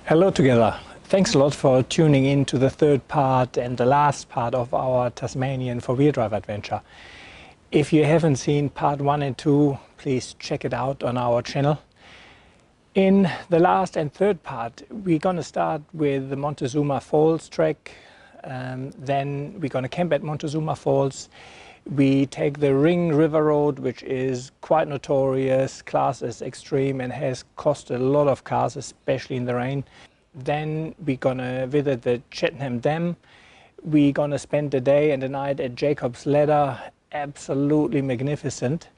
Hello together. Thanks a lot for tuning in to the third part and the last part of our Tasmanian four-wheel drive adventure. If you haven't seen part 1 and 2, please check it out on our channel. In the last and third part, we're going to start with the Montezuma Falls trek. Then we're going to camp at Montezuma Falls. We take the Ring River Road, which is quite notorious, classed as extreme and has cost a lot of cars, especially in the rain. Then we're gonna visit the Cethana Dam. We're gonna spend the day and the night at Jacob's Ladder, absolutely magnificent.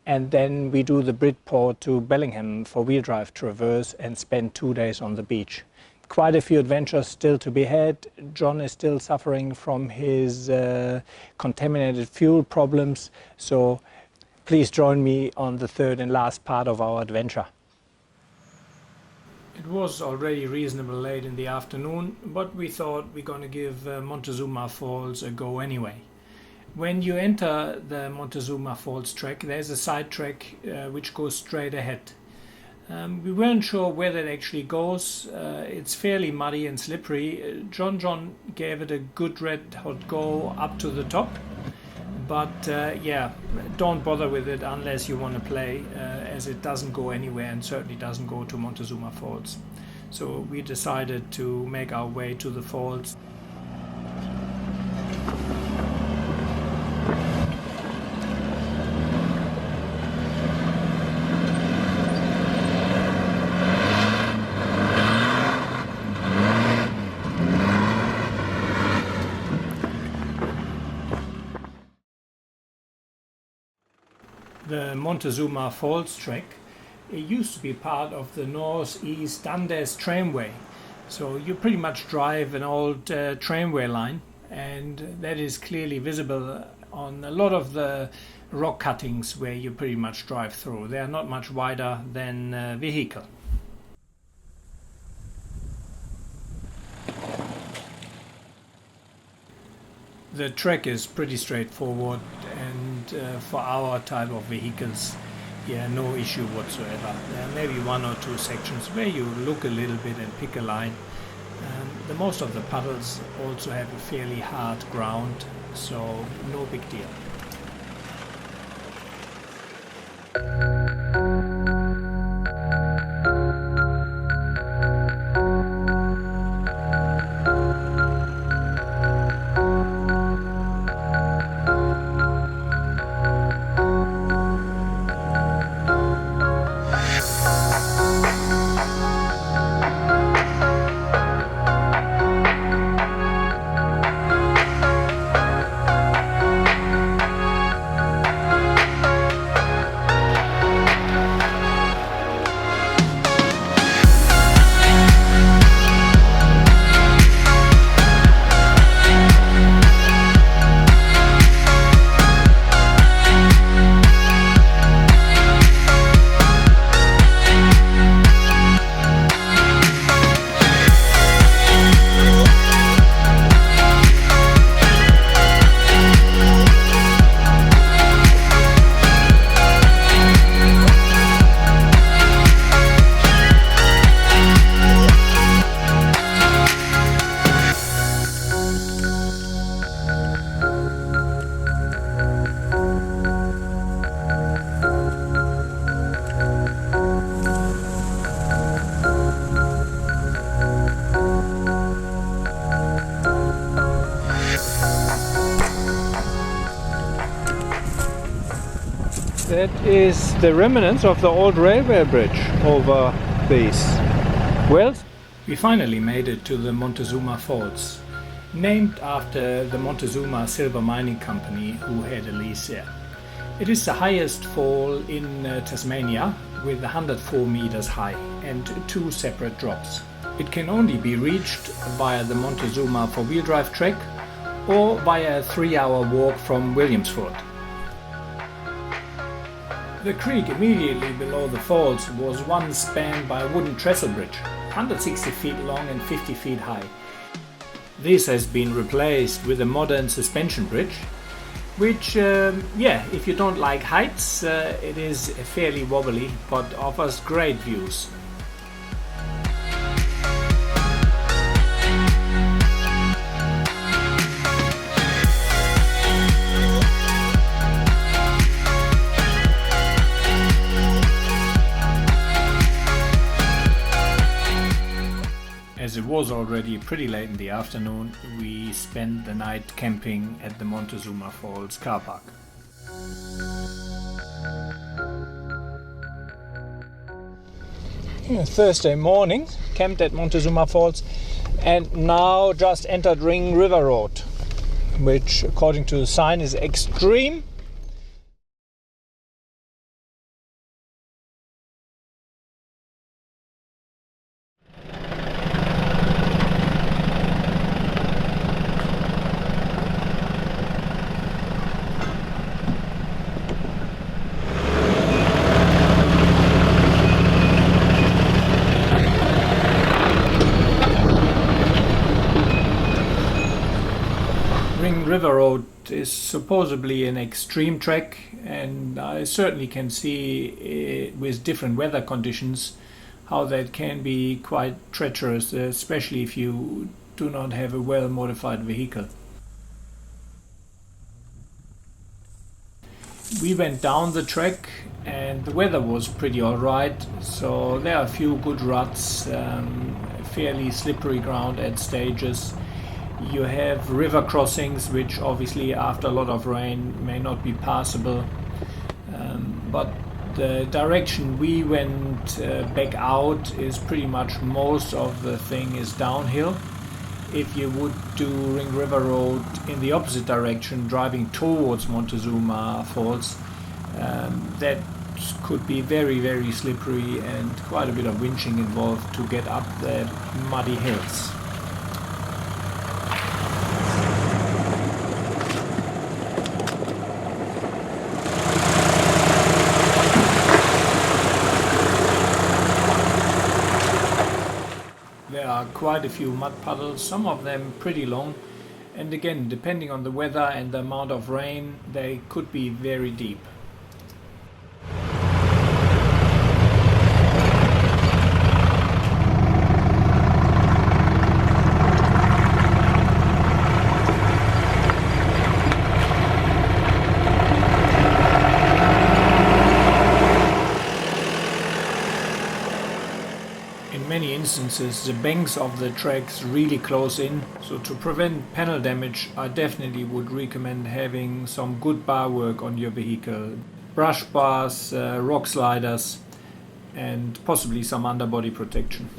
And then we do the Bridport to Bellingham for wheel drive traverse and spend 2 days on the beach. Quite a few adventures still to be had. John is still suffering from his contaminated fuel problems, so please join me on the third and last part of our adventure. It was already reasonably late in the afternoon, but we thought we're going to give Montezuma Falls a go anyway. When you enter the Montezuma Falls trek, there's a side trek which goes straight ahead. We weren't sure where that actually goes. It's fairly muddy and slippery. John gave it a good red hot go up to the top, but yeah, don't bother with it unless you want to play, as it doesn't go anywhere and certainly doesn't go to Montezuma Falls. So we decided to make our way to the falls. The Montezuma Falls trek, it used to be part of the Northeast Dundas tramway. So you pretty much drive an old tramway line, and that is clearly visible on a lot of the rock cuttings where you pretty much drive through. They are not much wider than a vehicle. The trek is pretty straightforward, and for our type of vehicles, yeah, no issue whatsoever. There are maybe 1 or 2 sections where you look a little bit and pick a line. The most of the puddles also have a fairly hard ground, so no big deal. That is the remnants of the old railway bridge over these wells. We finally made it to the Montezuma Falls, named after the Montezuma Silver Mining Company who had a lease there. It is the highest fall in Tasmania, with 104 meters high and 2 separate drops. It can only be reached via the Montezuma four-wheel drive trek or via a 3-hour walk from Williamsford. The creek immediately below the falls was once spanned by a wooden trestle bridge, 160 feet long and 50 feet high. This has been replaced with a modern suspension bridge, which, if you don't like heights, it is fairly wobbly but offers great views. As it was already pretty late in the afternoon, we spent the night camping at the Montezuma Falls car park. Thursday morning, camped at Montezuma Falls, and now just entered Ring River Road, which according to the sign is extreme. River Road is supposedly an extreme trek, and I certainly can see with different weather conditions how that can be quite treacherous, especially if you do not have a well modified vehicle. We went down the trek and the weather was pretty alright, so there are a few good ruts, fairly slippery ground at stages. You have river crossings, which obviously after a lot of rain may not be passable, but the direction we went back out is pretty much most of the thing is downhill. If you would do Ring River Road in the opposite direction, driving towards Montezuma Falls, that could be very, very slippery and quite a bit of winching involved to get up the muddy hills. There are quite a few mud puddles, some of them pretty long, and again, depending on the weather and the amount of rain, they could be very deep. In many instances, the banks of the tracks really close in, so to prevent panel damage, I definitely would recommend having some good bar work on your vehicle. Brush bars, rock sliders, and possibly some underbody protection.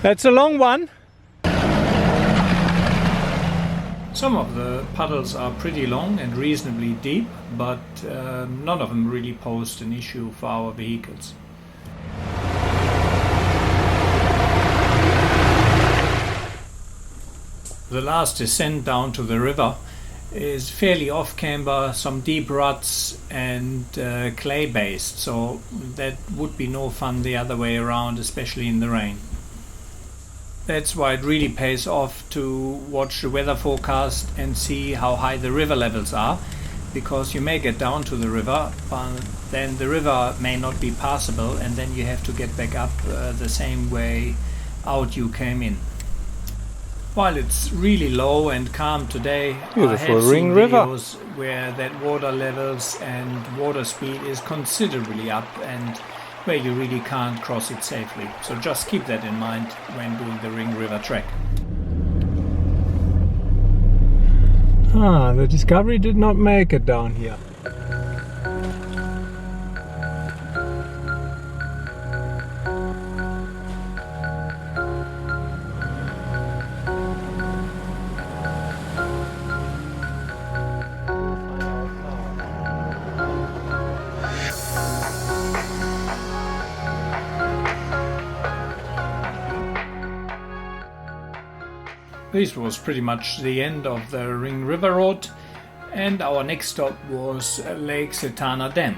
That's a long one. Some of the puddles are pretty long and reasonably deep, but none of them really posed an issue for our vehicles. The last descent down to the river is fairly off-camber, some deep ruts and clay-based, so that would be no fun the other way around, especially in the rain. That's why it really pays off to watch the weather forecast and see how high the river levels are, because you may get down to the river, but then the river may not be passable, and then you have to get back up the same way out you came in. While it's really low and calm today, Beautiful I have seen Ring River videos where that water levels and water speed is considerably up and where you really can't cross it safely. So just keep that in mind when doing the Ring River trek. The Discovery did not make it down here. This was pretty much the end of the Ring River Road, and our next stop was Lake Cethana Dam.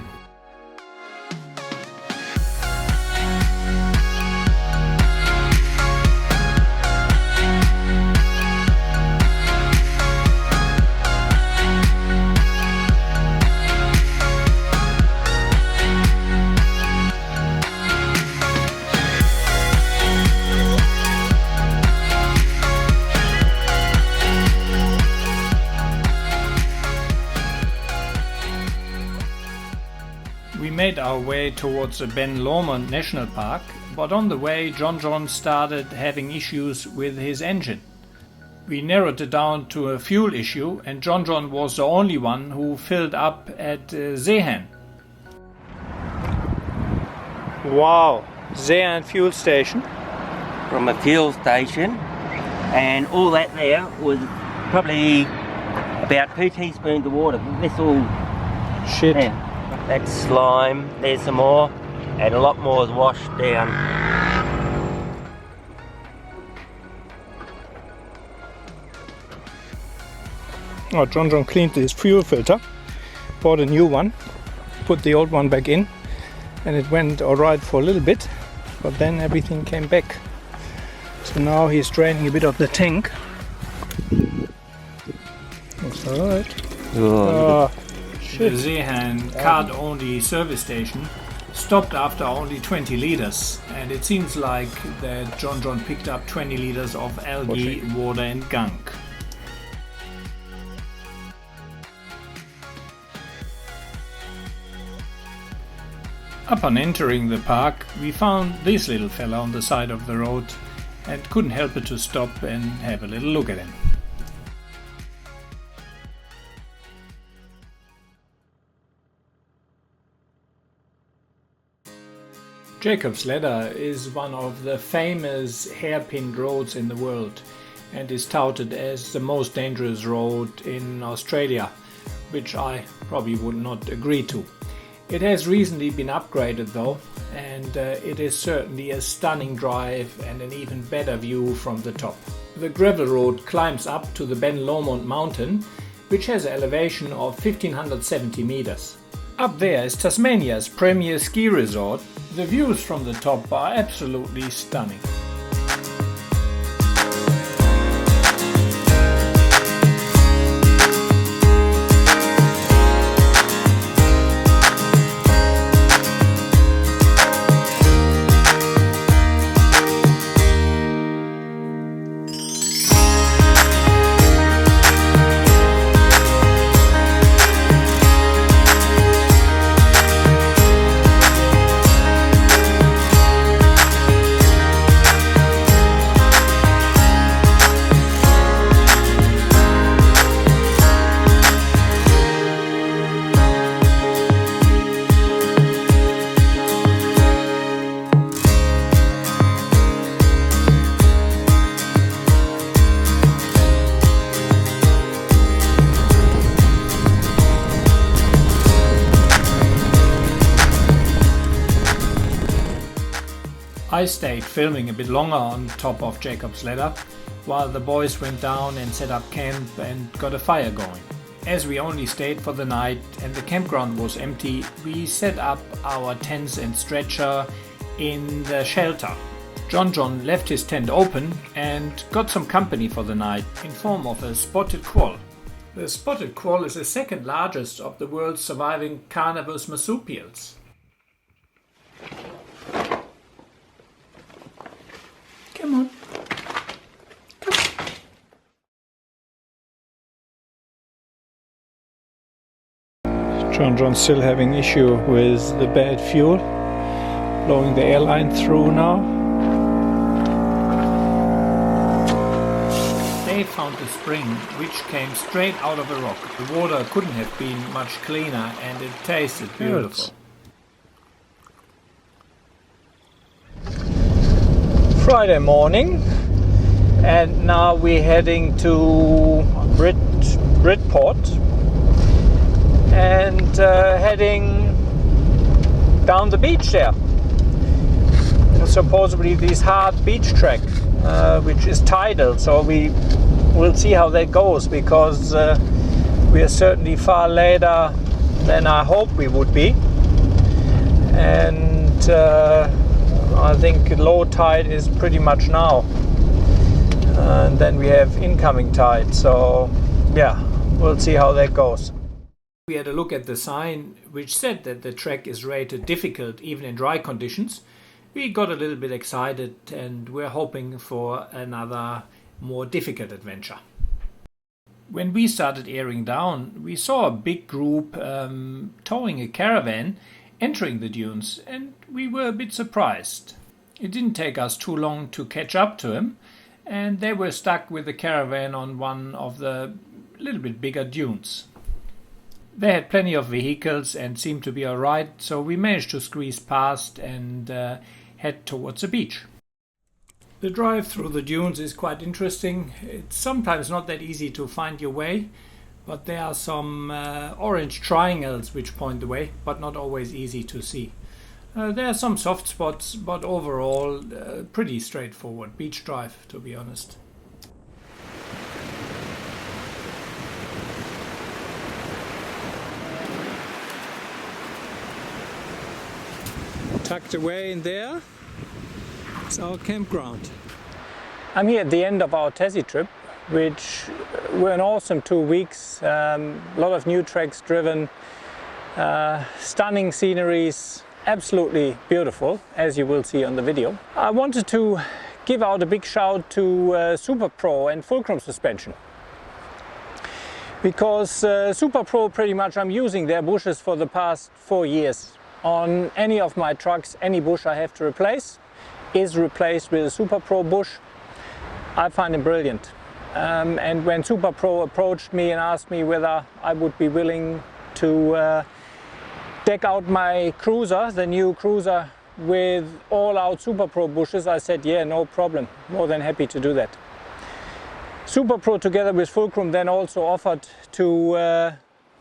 made our way towards the Bellingham National Park, but on the way John started having issues with his engine. We narrowed it down to a fuel issue, and John was the only one who filled up at Zeehan. Wow, Zeehan fuel station. From a fuel station, and all that there was probably about 2 teaspoons of water. That's all. Shit. Yeah, that's slime, there's some more, and a lot more is washed down. Oh, John cleaned his fuel filter, bought a new one, put the old one back in, and it went alright for a little bit, but then everything came back. So now he's draining a bit of the tank. That's alright. Oh, shit. The Zeehan card-only service station stopped after only 20 liters, and it seems like that John picked up 20 liters of algae, water and gunk. Upon entering the park, we found this little fella on the side of the road and couldn't help but to stop and have a little look at him. Jacob's Ladder is one of the famous hairpin roads in the world and is touted as the most dangerous road in Australia, which I probably would not agree to. It has recently been upgraded though, and it is certainly a stunning drive and an even better view from the top. The gravel road climbs up to the Bellingham mountain, which has an elevation of 1570 meters. Up there is Tasmania's premier ski resort. The views from the top are absolutely stunning. I stayed filming a bit longer on top of Jacob's Ladder while the boys went down and set up camp and got a fire going. As we only stayed for the night and the campground was empty, we set up our tents and stretcher in the shelter. John left his tent open and got some company for the night in form of a spotted quoll. The spotted quoll is the second largest of the world's surviving carnivorous marsupials. Come on. John's still having issue with the bad fuel, blowing the airline through now. They found a spring which came straight out of a rock. The water couldn't have been much cleaner and it tasted beautiful. Friday morning, and now we're heading to Bridport and heading down the beach there. Supposedly this hard beach track, which is tidal, so we will see how that goes, because we are certainly far later than I hoped we would be, and I think low tide is pretty much now, and then we have incoming tide, so yeah, we'll see how that goes. We had a look at the sign which said that the trek is rated difficult even in dry conditions. We got a little bit excited and we're hoping for another more difficult adventure. When we started airing down, we saw a big group towing a caravan entering the dunes, and we were a bit surprised. It didn't take us too long to catch up to him, and they were stuck with the caravan on one of the little bit bigger dunes. They had plenty of vehicles and seemed to be alright, so we managed to squeeze past and head towards the beach. The drive through the dunes is quite interesting. It's sometimes not that easy to find your way, but there are some orange triangles which point the way, but not always easy to see. There are some soft spots, but overall pretty straightforward beach drive, to be honest. Tucked away in there is our campground. I'm here at the end of our Tassie trip, which were an awesome 2 weeks. A lot of new tracks driven, stunning sceneries, absolutely beautiful, as you will see on the video. I wanted to give out a big shout to Super Pro and Fulcrum suspension, because Super Pro, pretty much I'm using their bushes for the past 4 years. On any of my trucks, any bush I have to replace is replaced with a Super Pro bush. I find them brilliant. And when Super Pro approached me and asked me whether I would be willing to deck out my cruiser, the new cruiser, with all out Super Pro bushes, I said, yeah, no problem, more than happy to do that. Super Pro together with Fulcrum then also offered to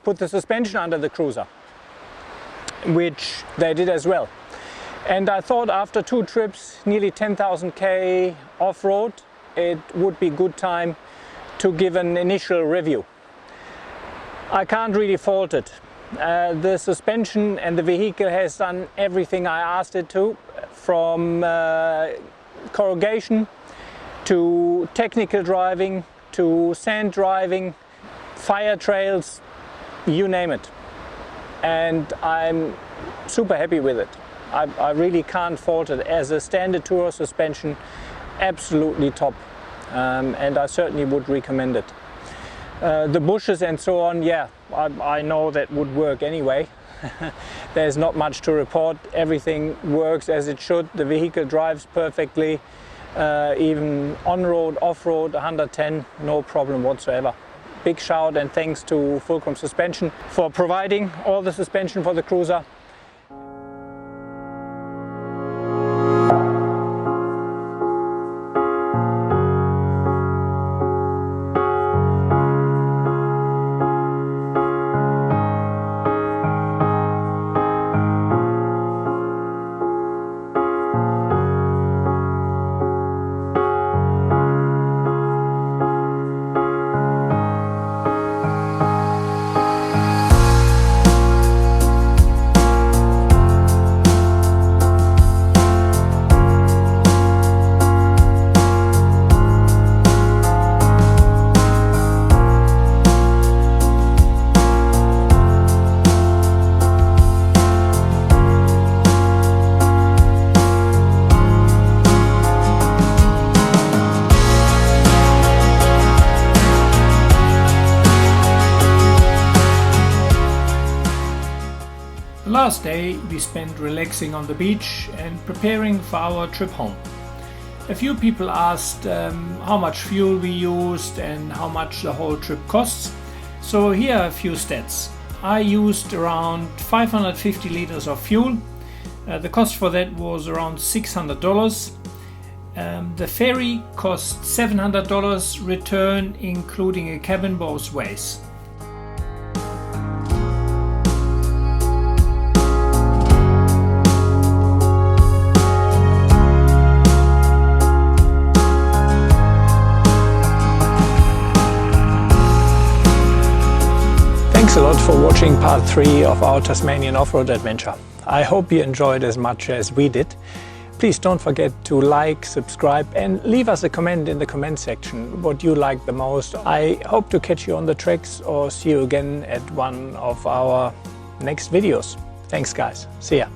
put the suspension under the cruiser, which they did as well. And I thought after 2 trips, nearly 10,000 K off-road, it would be good time to give an initial review. I can't really fault it. The suspension and the vehicle has done everything I asked it to, from corrugation to technical driving to sand driving, fire trails, you name it. And I'm super happy with it. I really can't fault it. As a standard tour suspension, absolutely top, and I certainly would recommend it. The bushes and so on, yeah, I know that would work anyway. There's not much to report. Everything works as it should. The vehicle drives perfectly, even on-road, off-road, 110, no problem whatsoever. Big shout and thanks to Fulcrum Suspension for providing all the suspension for the cruiser. Last day we spent relaxing on the beach and preparing for our trip home. A few people asked how much fuel we used and how much the whole trip costs. So here are a few stats. I used around 550 liters of fuel. The cost for that was around $600. The ferry cost $700 return, including a cabin both ways. Thanks a lot for watching part 3 of our Tasmanian off-road adventure. I hope you enjoyed as much as we did. Please don't forget to like, subscribe and leave us a comment in the comment section what you like the most. I hope to catch you on the tracks or see you again at one of our next videos. Thanks guys, see ya.